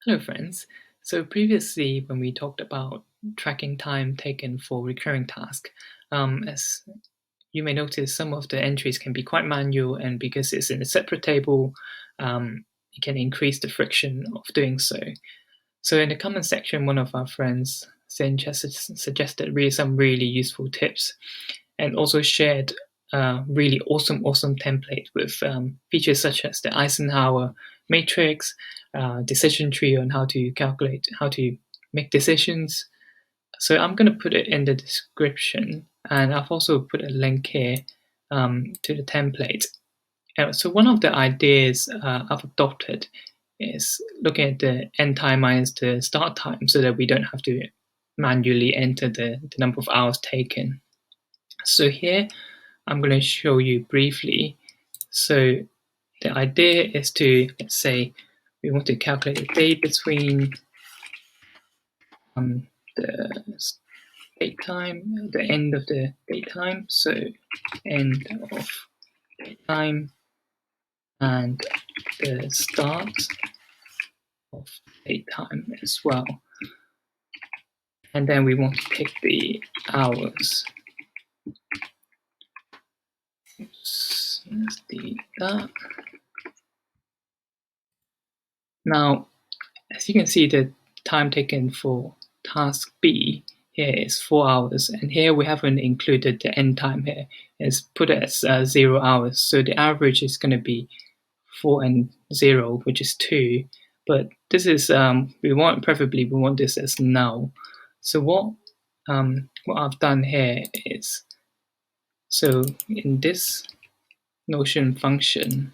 Hello, friends. So previously, when we talked about tracking time taken for recurring tasks, as you may notice, some of the entries can be quite manual, and because it's in a separate table, it can increase the friction of doing so. So in the comment section, one of our friends, Synch, has suggested some really useful tips, and also shared a really awesome template with features such as the Eisenhower matrix, decision tree on how to make decisions. So I'm going to put it in the description, and I've also put a link here to the template. So one of the ideas I've adopted is looking at the end time minus the start time so that we don't have to manually enter the number of hours taken. So here I'm going to show you briefly. So the idea is to, let's say, we want to calculate the date between the daytime, the end of the daytime, so end of daytime, and the start of daytime as well. And then we want to pick the hours. Oops, let's delete that. Now, as you can see, the time taken for task B here is 4 hours, and here we haven't included the end time here. It's put it as 0 hours, so the average is going to be 4 and 0, which is 2. But this is we want this as null. So what I've done here is, so in this Notion function,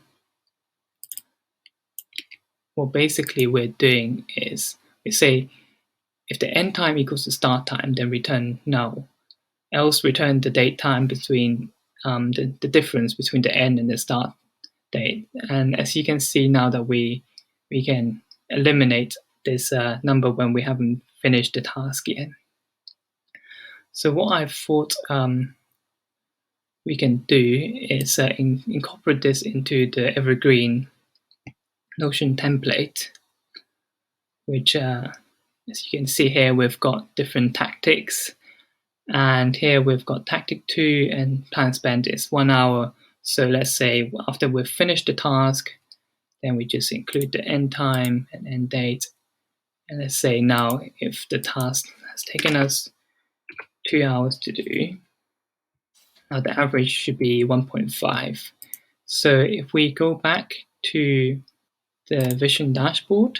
what basically we're doing is we say if the end time equals the start time, then return null. Else return the date time between the difference between the end and the start date. And as you can see now that we can eliminate this number when we haven't finished the task yet. So what I thought we can do is incorporate this into the Evergreen Notion template, which as you can see here, we've got different tactics. And here we've got tactic 2, and time spent is 1 hour. So let's say after we've finished the task, then we just include the end time and end date. And let's say now if the task has taken us 2 hours to do, now the average should be 1.5. So if we go back to the Vision dashboard,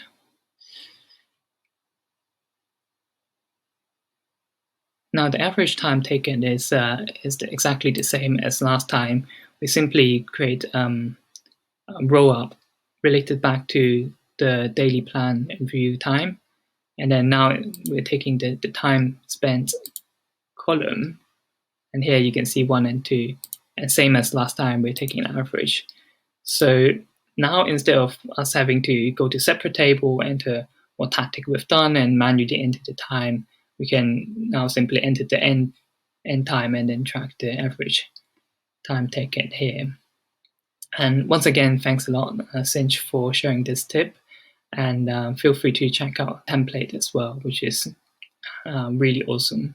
now the average time taken is exactly the same as last time. We simply create a row up related back to the daily plan and view time. And then now we're taking the time spent column, and here you can see 1 and 2, and same as last time, we're taking an average. So now instead of us having to go to separate table, enter what tactic we've done, and manually enter the time, we can now simply enter the end time and then track the average time taken here. And once again, thanks a lot, Synch, for sharing this tip. And feel free to check out template as well, which is really awesome.